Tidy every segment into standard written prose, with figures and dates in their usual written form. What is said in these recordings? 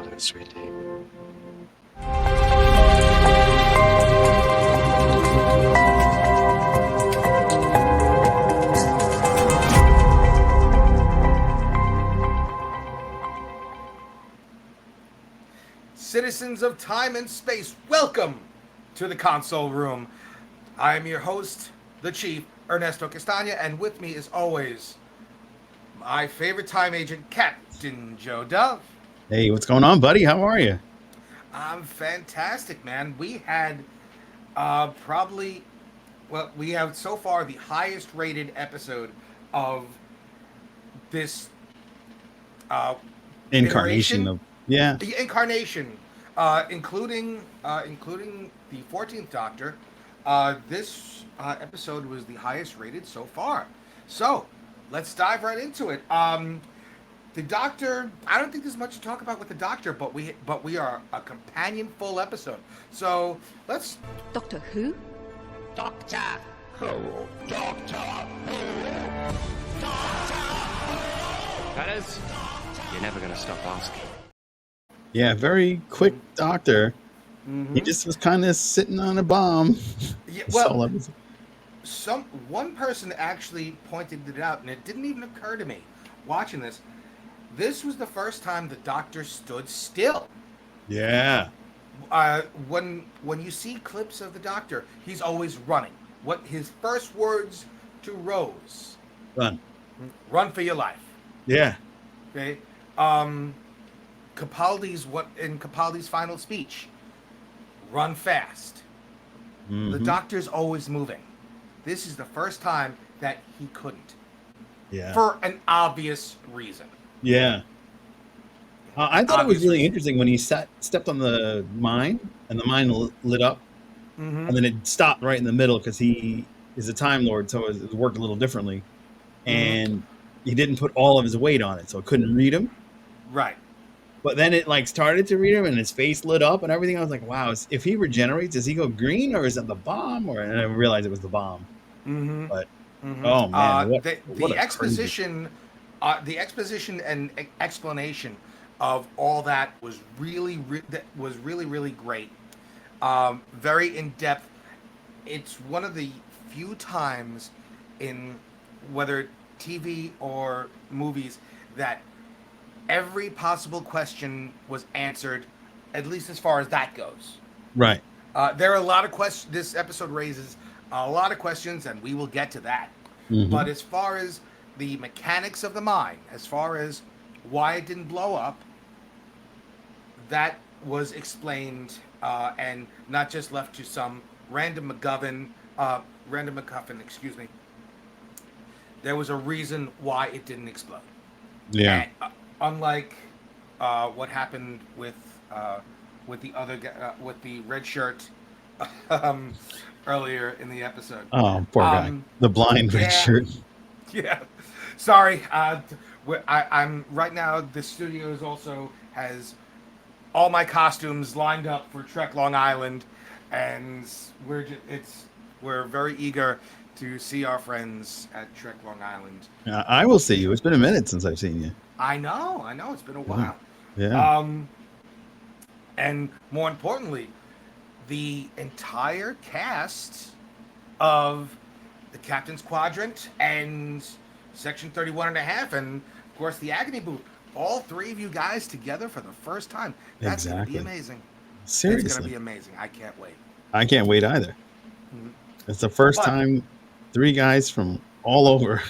Hello, sweetie. Citizens of time and space, welcome to the console room. I am your host, the Chief, Ernesto Castagna, and with me, as always, my favorite time agent, Captain Joe Dove. Hey, what's going on, buddy? How are you? I'm fantastic, man. We had probably, well, we have so far the highest rated episode of this uh, Incarnation iteration, of yeah, the incarnation, including the 14th Doctor. This episode was the highest rated so far. So let's dive right into it. The Doctor. I don't think there's much to talk about with the Doctor, but we are a companion full episode. So let's. Doctor Who? Doctor Who? Doctor Who? Doctor Who? Fellas, you're never going to stop asking. yeah, very quick doctor. He just was kind of sitting on a bomb. Yeah, This well, whole episode. one person actually pointed it out, and it didn't even occur to me watching this. This was the first time the Doctor stood still. Yeah, When you see clips of the Doctor, he's always running. What his first words to Rose: fun. "Run for your life." Yeah, Okay. Capaldi's final speech: "Run fast." The Doctor's always moving. This is the first time that he couldn't, yeah, for an obvious reason. yeah. I thought it was Obvious really reason. interesting when he stepped on the mine and the mine lit up, Mm-hmm. and then it stopped right in the middle because he is a Time Lord, so it worked a little differently, and he didn't put all of his weight on it, so it couldn't read him. Right. But then it like started to read him, and his face lit up and everything. I was like, "Wow! If he regenerates, does he go green, or is it the bomb?" And I realized it was the bomb. Mm-hmm. But Mm-hmm. oh man, what The a crazy- exposition and explanation of all that was really great. Very in depth. It's one of the few times in whether TV or movies that every possible question was answered, at least as far as that goes. right? There are a lot of questions. This episode raises a lot of questions, and we will get to that. Mhm. But as far as the mechanics of the mine, as far as why it didn't blow up, that was explained and not just left to some random MacGuffin, excuse me. There was a reason why it didn't explode. Yeah, And, unlike what happened with the other guy, with the red shirt earlier in the episode. oh poor guy, the blind red yeah. shirt. Yeah, sorry. I'm right now. The studios also has all my costumes lined up for Trek Long Island, and we're very eager to see our friends at Trek Long Island. I will see you. It's been a minute since I've seen you. I know, it's been a while. Yeah, And more importantly, the entire cast of the Captain's Quadrant and Section 31 and a half, and of course the Agony Booth. All three of you guys together for the first time. That's going to be Exactly. amazing. It's seriously, going to be amazing. I can't wait. I can't wait either. Mhm. It's the first But- time three guys from all over.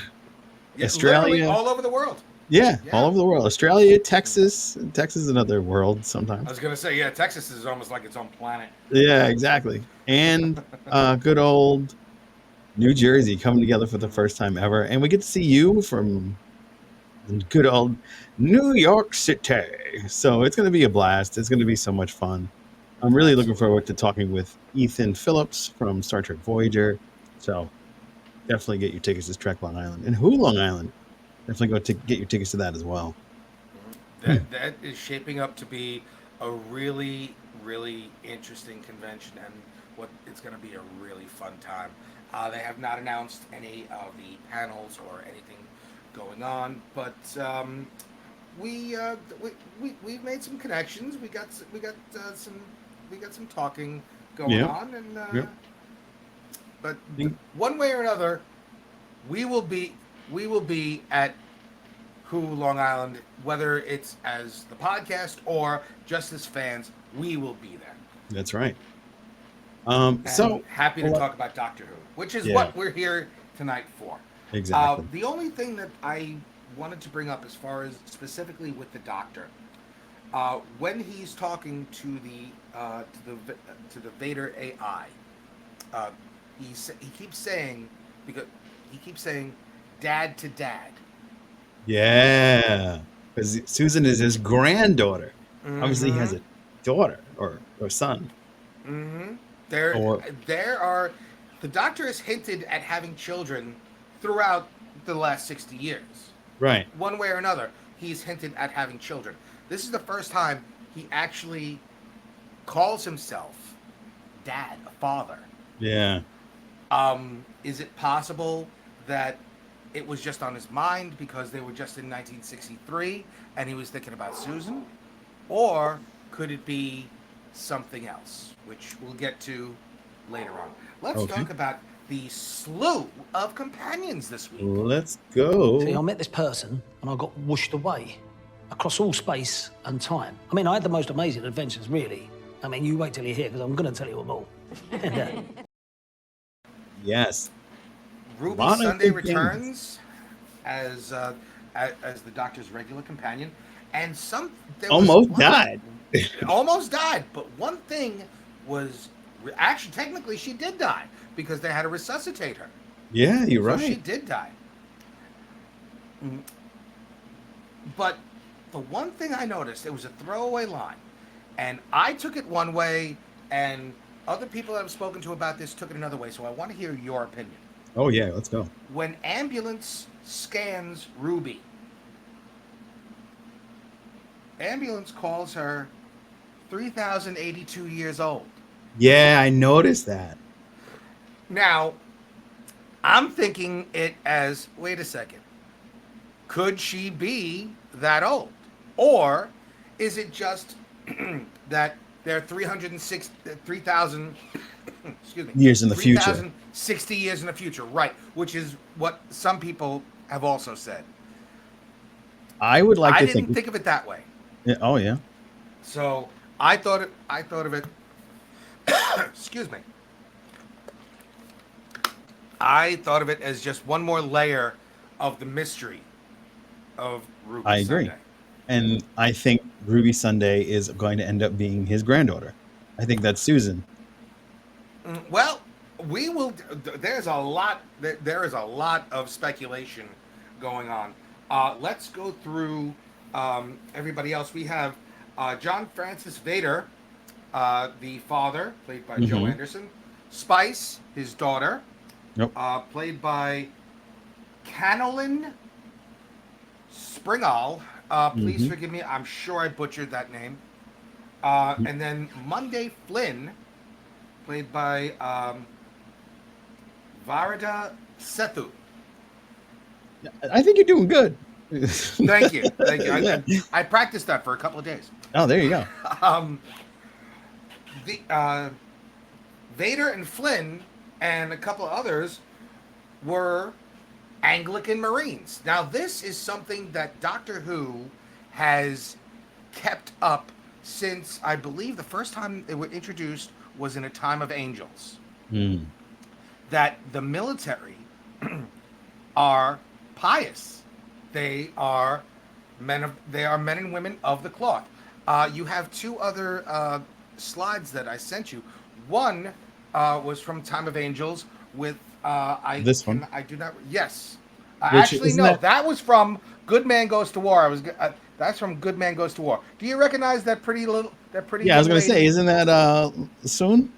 Yeah, Australia. literally all over the world. Yeah, Yeah. all over the world. Australia, Texas. Texas is another world sometimes. I was going to say, yeah, Texas is almost like its own planet. Yeah, exactly. And good old New Jersey coming together for the first time ever. And we get to see you from good old New York City. So it's going to be a blast. It's going to be so much fun. I'm really looking forward to talking with Ethan Phillips from Star Trek Voyager. So definitely get your tickets to Trek Long Island. And Who Long Island. Definitely go to get your tickets to that as well. That is shaping up to be a really interesting convention, and it's going to be a really fun time. They have not announced any of the panels or anything going on, but we've made some connections. We got some talking going Yep. on, and Yep. but Think- one way or another, we will be at Who Long Island, whether it's as the podcast or just as fans. We will be there. That's right. And So happy to well, talk about Doctor Who, which is Yeah. what we're here tonight for. exactly. The only thing that I wanted to bring up, as far as specifically with the Doctor, when he's talking to the Vader AI, he keeps saying "dad to dad." Yeah, because Susan is his granddaughter. Obviously, he has a daughter or son. Mm-hmm. Or- There are the Doctor has hinted at having children throughout the last 60 years. Right. One way or another, he's hinted at having children. This is the first time he actually calls himself dad, a father. Yeah. Is it possible that it was just on his mind because they were just in 1963 and he was thinking about Susan? Or could it be something else, which we'll get to later on? Let's Okay. talk about the slew of companions this week. Let's go. See, I met this person and I got whooshed away across all space and time. I mean, I had the most amazing adventures, really. I mean, you wait till you hear, because I'm going to tell you them all. Yes. Ruby Lot of Sunday good things. returns as the Doctor's regular companion, and there was Almost one- died. almost died. But one thing was actually technically she did die because they had to resuscitate her. Yeah, you're So she right. did die. But the one thing I noticed, it was a throwaway line, and I took it one way, and other people that I've spoken to about this took it another way. So I want to hear your opinion. Oh yeah, let's go. When Ambulance scans Ruby, Ambulance calls her 3,082 years old. Yeah, I noticed that. Now, I'm thinking it as, wait a second, could she be that old? Or is it just that they're 3,000 excuse me, Years in the future. 3,060 years in the future, right? Which is what some people have also said. I would like I to didn't think of it that way. Yeah, oh yeah. So I thought of it excuse me. I thought of it as just one more layer of the mystery of Ruby I agree. Sunday. And I think Ruby Sunday is going to end up being his granddaughter. I think that's Susan. Well, we will. There is a lot of speculation going on. Let's go through everybody else. We have John Francis Vader, the father, played by Joe Mhm. Anderson. Spice, his daughter, Yep. played by Canolin Springall. Please Mhm. forgive me. I'm sure I butchered that name. And then Monday Flynn, played by Varada Sethu. I think you're doing good. Thank you. Thank you. I practiced that for a couple of days. Oh, there you go. The Vader and Flynn and a couple of others were Anglican Marines. Now, this is something that Doctor Who has kept up since, I believe, the first time they were introduced was in A Time of Angels. Hmm. That the military are pious. They are men and women of the cloth. You have two other slides that I sent you. One was from Time of Angels with This one? I do not. Yes. Which- Actually, isn't no. that- That was from Good Man Goes to War. That's from Good Man Goes to War. Do you recognize that pretty little? That pretty. Yeah, I was young going to say, lady? isn't that soon?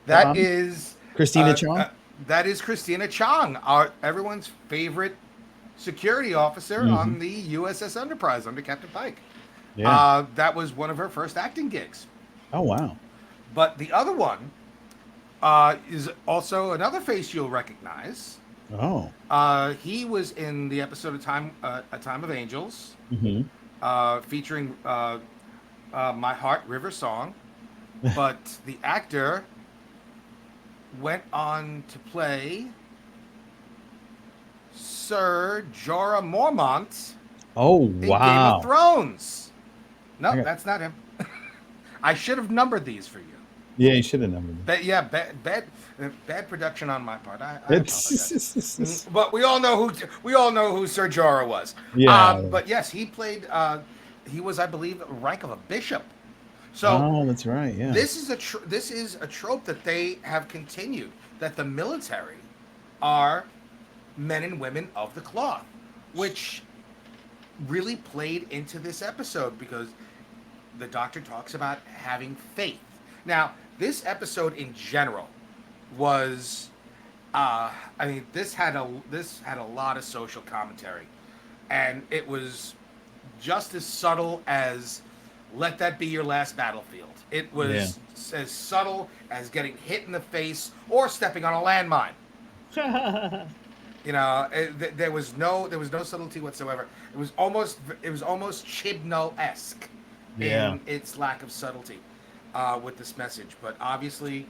That is Christina Chong? That is Christina Chong, everyone's favorite security officer on the USS Enterprise under Captain Pike. Yeah. That was one of her first acting gigs. Oh, wow. But the other one is also another face you'll recognize. Oh. He was in the episode of A Time of Angels, Hmm. featuring My Heart River Song. But the actor went on to play Sir Jorah Mormont Oh, in Game of wow. Thrones. No, Okay. that's not him. I should have numbered these for you. Yeah, you should have numbered But yeah, bad production on my part. I apologize. it. But we all know who Sir Jorah was. Yeah. But yes, he played. He was, I believe, rank of a bishop. So Oh, that's right. Yeah. this is a trope that they have continued, that the military are men and women of the cloth, which really played into this episode because the doctor talks about having faith. Now, this episode in general was, this had a lot of social commentary, and it was just as subtle as "Let that be your last battlefield." It was as subtle as getting hit in the face or stepping on a landmine. There was no subtlety whatsoever. It was almost Chibnall-esque in its lack of subtlety with this message. But obviously,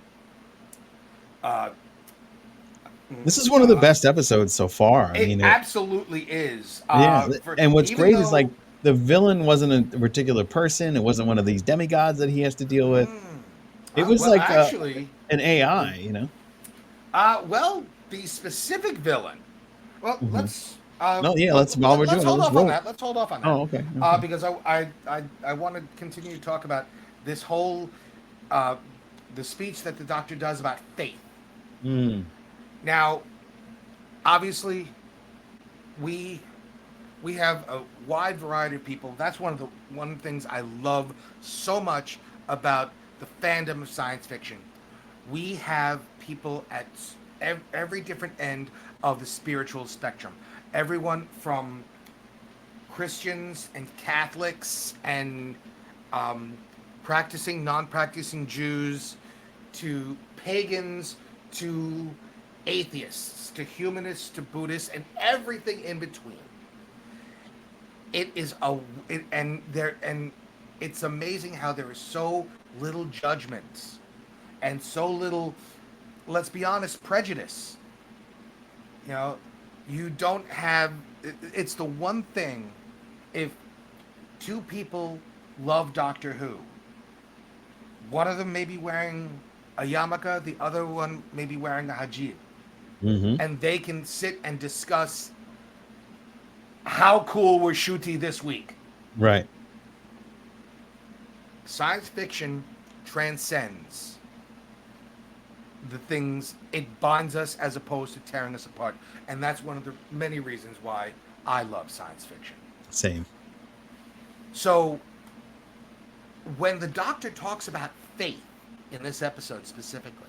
This is one of the best episodes so far. it absolutely is. And what's even great though, is like the villain wasn't a particular person. It wasn't one of these demigods that he has to deal with. It was well, like actually, an AI, you know. well, the specific villain. Well, let's. No, yeah, let's while we're let's doing hold it, off let's on roll. that. Let's hold off on that. Oh, okay. Because I want to continue to talk about this whole the speech that the doctor does about faith. Mm. Now, obviously, we have a wide variety of people. That's one of the things I love so much about the fandom of science fiction. We have people at every different end of the spiritual spectrum. Everyone from Christians and Catholics and practicing, non-practicing Jews to pagans to atheists to humanists to Buddhists and everything in between. It's amazing how there is so little judgment and so little, let's be honest, prejudice. You don't have. It's the one thing. If two people love Doctor Who, one of them may be wearing a yarmulke, the other one may be wearing a hijab, and they can sit and discuss how cool was Ncuti this week. Right. Science fiction transcends the things. It binds us as opposed to tearing us apart, and that's one of the many reasons why I love science fiction. Same. So when the doctor talks about faith in this episode specifically,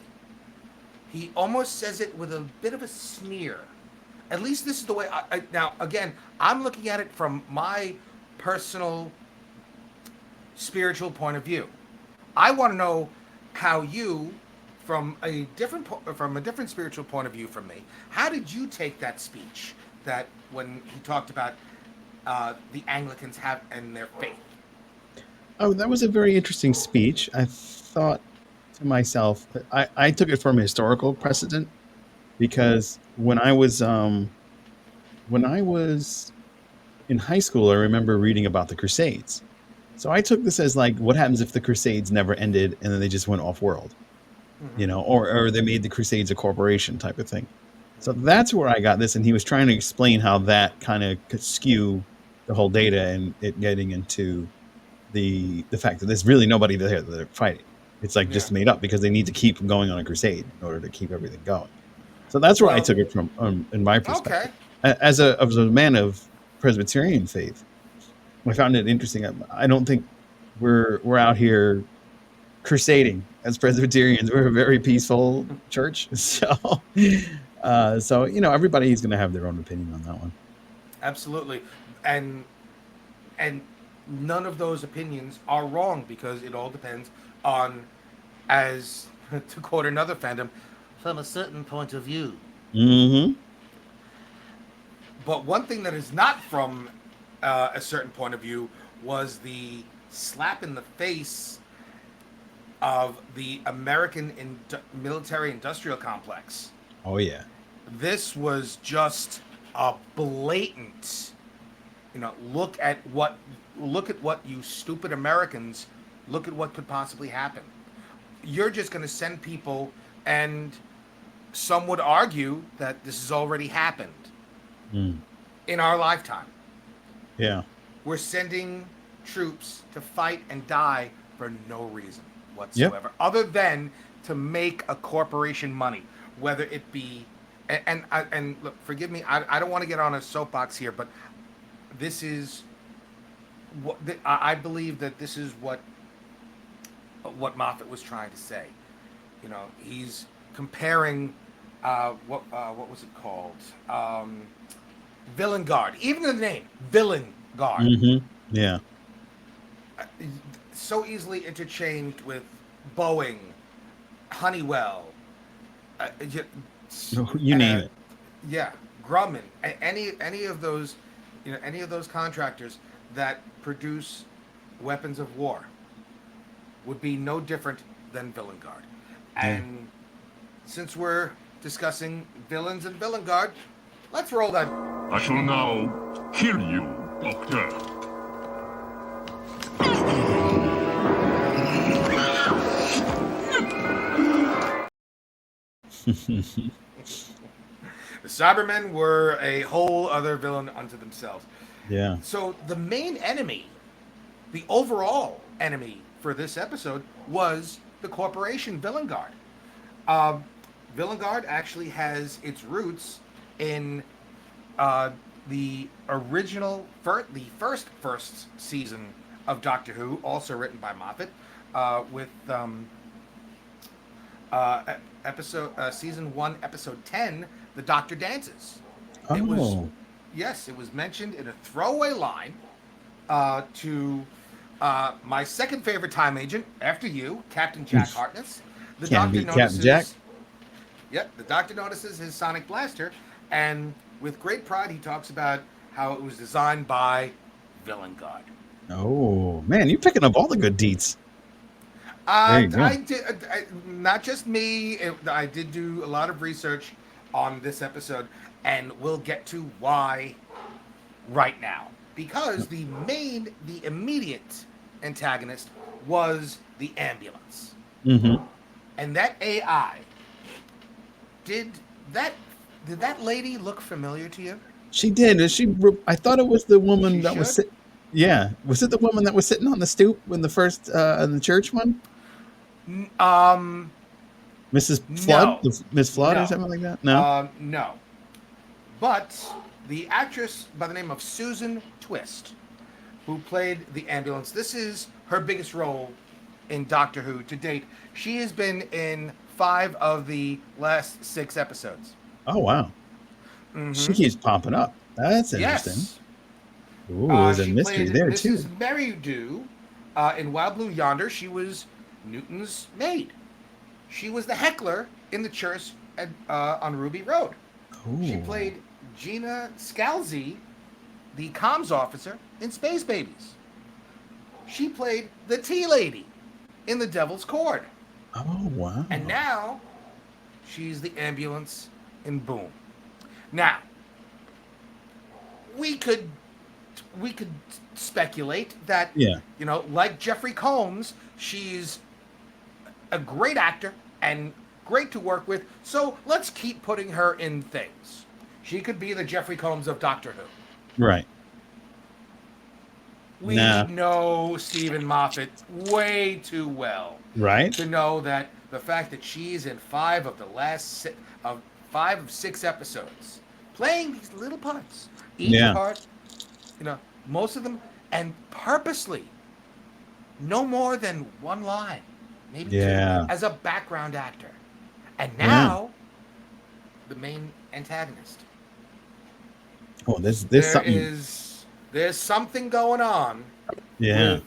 he almost says it with a bit of a sneer. At least this is the way now again, I'm looking at it from my personal spiritual point of view. I want to know how you, from a different spiritual point of view from me, how did you take that speech that when he talked about the Anglicans have and their faith? Oh, that was a very interesting speech. I thought to myself, I took it from historical precedent because when I was in high school, I remember reading about the Crusades. So I took this as like, what happens if the Crusades never ended and then they just went off world, or they made the Crusades a corporation type of thing. So that's where I got this, and he was trying to explain how that kind of could skew the whole data and it getting into the fact that there's really nobody there that they're fighting. It's like just made up because they need to keep going on a crusade in order to keep everything going. So that's where I took it from, in my perspective. Okay. As a man of Presbyterian faith, I found it interesting. I don't think we're out here crusading as Presbyterians. We're a very peaceful church. So everybody's going to have their own opinion on that one. Absolutely, and none of those opinions are wrong because it all depends on, as to quote another fandom, from a certain point of view. Mm-hmm. But one thing that is not from a certain point of view was the slap in the face of the American military industrial complex. Oh yeah. This was just a blatant, look at what you stupid Americans, look at what could possibly happen. You're just going to send people, and some would argue that this has already happened in our lifetime. Yeah. We're sending troops to fight and die for no reason whatsoever, other than to make a corporation money, whether it be, and look, forgive me, I don't want to get on a soapbox here, but this is what I believe that this is what Moffat was trying to say. He's comparing what was it called? Villain Guard. Even the name, Villain Guard. Mm-hmm. Yeah. So easily interchanged with Boeing, Honeywell, You name it. Yeah, Grumman, any of those, any of those contractors that produce weapons of war would be no different than Villain Guard. And since we're discussing villains and Villain Guard, let's roll that. I shall now kill you, Doctor. The Cybermen were a whole other villain unto themselves. Yeah. So the main enemy, the overall enemy for this episode, was the corporation Villain Guard. Villain Guard actually has its roots in the original, the first season of Doctor Who, also written by Moffat, with season 1, episode 10, The Doctor Dances. Oh. It was mentioned in a throwaway line to my second favorite time agent after you, Captain Jack Harkness. The Doctor notices. Jack. Yep, the Doctor notices his sonic blaster, and with great pride, he talks about how it was designed by Villain Guard. Oh man, you're picking up all the good deets. I did, not just me. I did do a lot of research on this episode, and we'll get to why right now. Because the immediate antagonist was the ambulance. Mm-hmm. And that AI, did that lady look familiar to you? She did. I thought it was the woman that was sitting. Yeah, was it the woman that was sitting on the stoop in the first in the church one? Mrs. Flood, no. Miss Flood, No. or something like that. No, No. But the actress by the name of Susan Twist, who played the ambulance, this is her biggest role in Doctor Who to date. She has been in 5 of the last 6 episodes. Oh wow, she keeps popping up. That's interesting. Yes. Ooh, there's a mystery there too. Mrs. Merridew in Wild Blue Yonder. She was Newton's maid. She was the heckler in the church on Ruby Road. Ooh. She played Gina Scalzi, the comms officer in Space Babies. She played the tea lady in The Devil's Cord. Oh wow. And now she's the ambulance in Boom. Now, we could speculate that, like Jeffrey Combs, she's a great actor and great to work with, so let's keep putting her in things. She could be the Jeffrey Combs of Doctor Who. Right. We know Stephen Moffat way too well, right, to know that the fact that she's in 5 of the last 5 of 6 episodes, playing these little parts, each part, most of them, and purposely, no more than 1 line, maybe 2, as a background actor, and now the main antagonist. Oh, There's something going on. Yeah. With,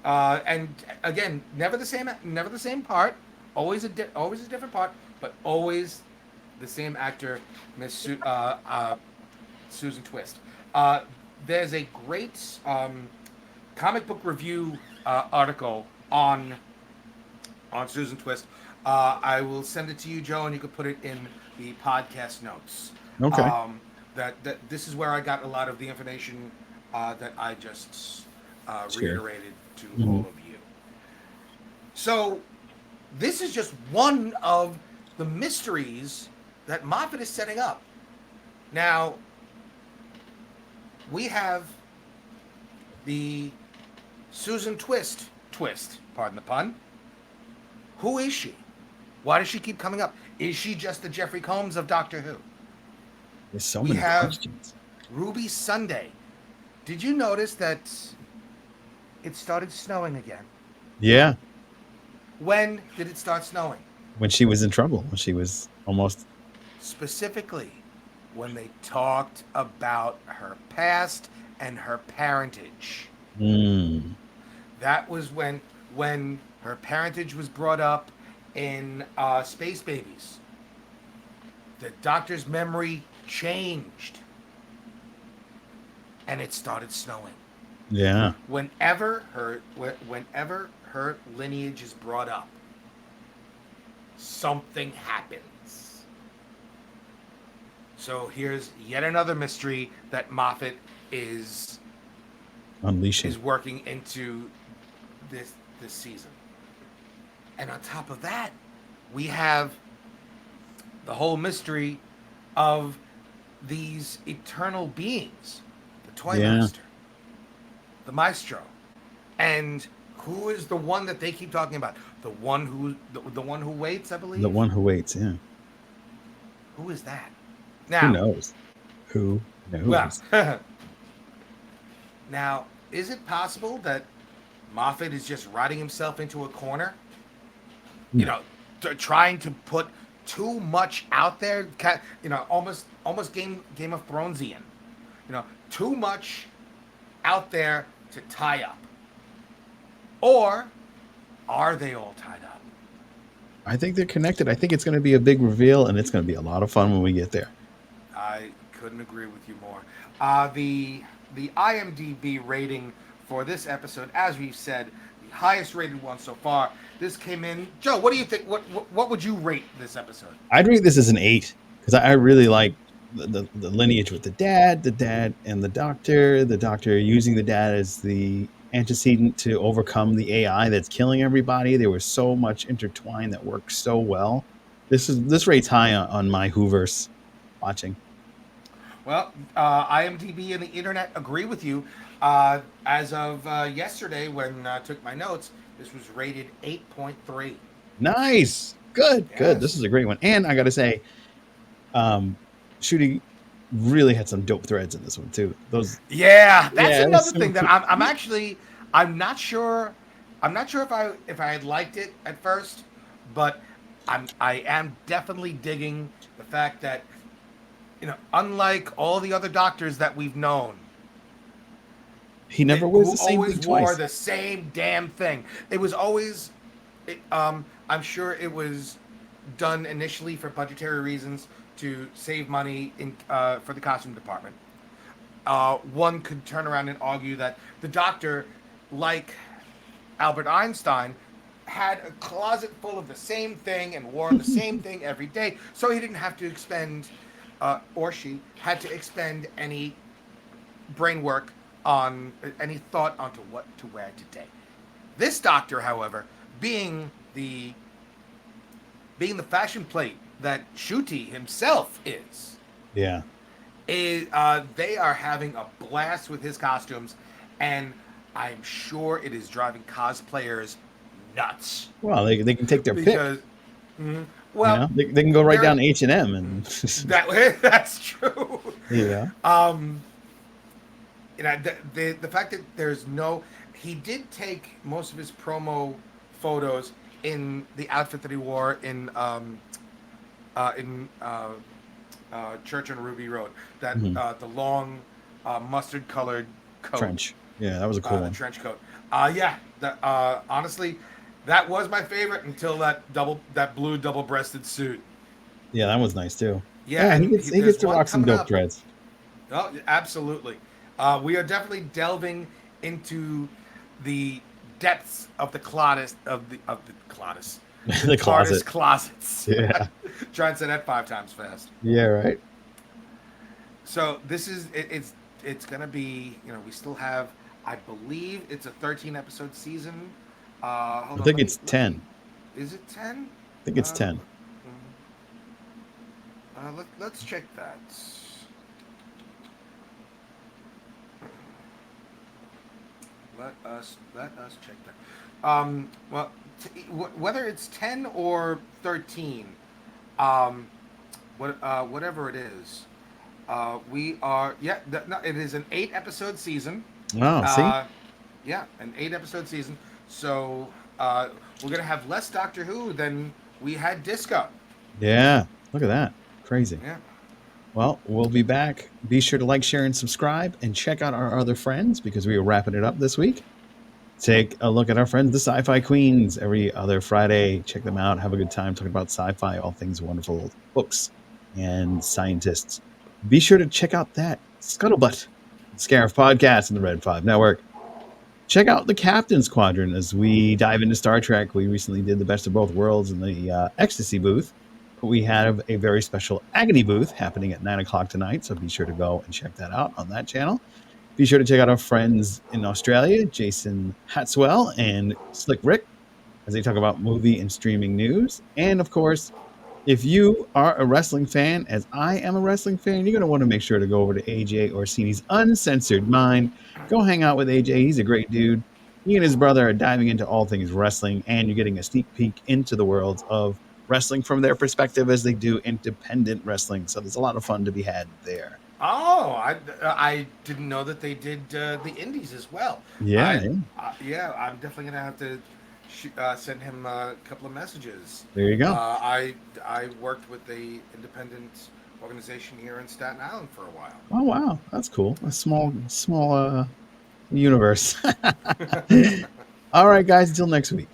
and again, never the same part. Always a different part, but always the same actor, Susan Twist. There's a great comic book review article on Susan Twist. I will send it to you, Joe, and you can put it in the podcast notes. Okay. That this is where I got a lot of the information that I just Sure. reiterated to all of you. So this is just one of the mysteries that Moffat is setting up. Now, we have the Susan Twist, pardon the pun. Who is she? Why does she keep coming up? Is she just the Jeffrey Combs of Doctor Who? There's so We many have questions. Ruby Sunday. Did you notice that it started snowing again? Yeah. When did it start snowing? When she was in trouble, when she was almost. Specifically, when they talked about her past and her parentage. That was when her parentage was brought up in Space Babies. The Doctor's memory changed, and it started snowing. Yeah. Whenever her lineage is brought up, something happens. So here's yet another mystery that Moffat is Unleashing. working into this season. And on top of that, we have the whole mystery of these eternal beings, the Toy Master, the Maestro, and who is the one that they keep talking about? The one who waits, I believe. The one who waits. Yeah. Who is that? Now, Who knows? Who knows? Well, now, is it possible that Moffat is just writing himself into a corner? You know, trying to put too much out there. You know, almost Game of Thronesian. You know, too much out there to tie up. Or are they all tied up? I think they're connected. I think it's going to be a big reveal, and it's going to be a lot of fun when we get there. I couldn't agree with you more. The IMDb rating for this episode, as we've said, the highest rated one so far. This came in. Joe, what do you think? What would you rate this episode? I'd rate this as an 8 because I really like the lineage with the dad and the doctor using the dad as the antecedent to overcome the AI that's killing everybody. There was so much intertwined that worked so well. This rates high on my Whoverse watching. Well, IMDb and the internet agree with you. As of yesterday, when I took my notes, this was rated 8.3. Nice. Good. Yes. Good. This is a great one. And I got to say, Shooty really had some dope threads in this one too. That's Another so thing that cool. I'm not sure if I had liked it at first, but I am definitely digging the fact that, you know, unlike all the other doctors that we've known, He never wears the same always thing wore twice. the same damn thing. It was always, I'm sure it was done initially for budgetary reasons to save money for the costume department. One could turn around and argue that the Doctor, like Albert Einstein, had a closet full of the same thing and wore the same thing every day, so he didn't have to expend, or she had to expend any brain work on any thought onto what to wear today. This Doctor, however, being the fashion plate that Shooty himself is, Yeah. they are having a blast with his costumes, and I'm sure it is driving cosplayers nuts. Well, they can take their pick. Because, well, You know? They can go right they're- down to H&M and that's true. yeah. You know, the fact that there's he did take most of his promo photos in the outfit that he wore in Church on Ruby Road, that the long mustard colored coat. Trench. Yeah, that was a cool The one. trench coat. Honestly, that was my favorite until that blue double-breasted suit. Yeah, that was nice too. Yeah, he and gets there's to one rock some coming dope up. dreads. Oh, absolutely. We are definitely delving into the depths of the closet The TARDIS closet. closets. Yeah. Try and say that 5 times fast. Yeah, right. So this is it's gonna be, we still have, I believe it's a 13 episode season. I Hold on, think it's 10. is it 10? I think it's 10. Let's check that. Let us check that. Well, whether it's 10 or 13, whatever it is, we are, no, it is an 8 episode season. Oh, see? Yeah, an 8 episode season. So we're gonna have less Doctor Who than we had Disco. Yeah. Look at that. Crazy. Yeah. Well, we'll be back. Be sure to like, share, and subscribe, and check out our other friends because we are wrapping it up this week. Take a look at our friends, the Sci-Fi Queens, every other Friday. Check them out. Have a good time talking about sci-fi, all things wonderful, books, and scientists. Be sure to check out that Scuttlebutt, Scarif Podcast and the Red 5 Network. Check out the Captain's Quadrant as we dive into Star Trek. We recently did the Best of Both Worlds in the Ecstasy booth. But we have a very special Agony booth happening at 9 o'clock tonight, so be sure to go and check that out on that channel. Be sure to check out our friends in Australia, Jason Hatswell and Slick Rick, as they talk about movie and streaming news. And of course, if you are a wrestling fan, as I am a wrestling fan, you're going to want to make sure to go over to AJ Orsini's Uncensored Mind. Go hang out with AJ. He's a great dude. He and his brother are diving into all things wrestling, and you're getting a sneak peek into the worlds of wrestling from their perspective as they do independent wrestling. So there's a lot of fun to be had there. Oh, I didn't know that they did the indies as well. Yeah. I'm definitely gonna have to send him a couple of messages. There you go. I worked with the independent organization here in Staten Island for a while. Oh, wow. That's cool. A small universe. All right, guys. Until next week.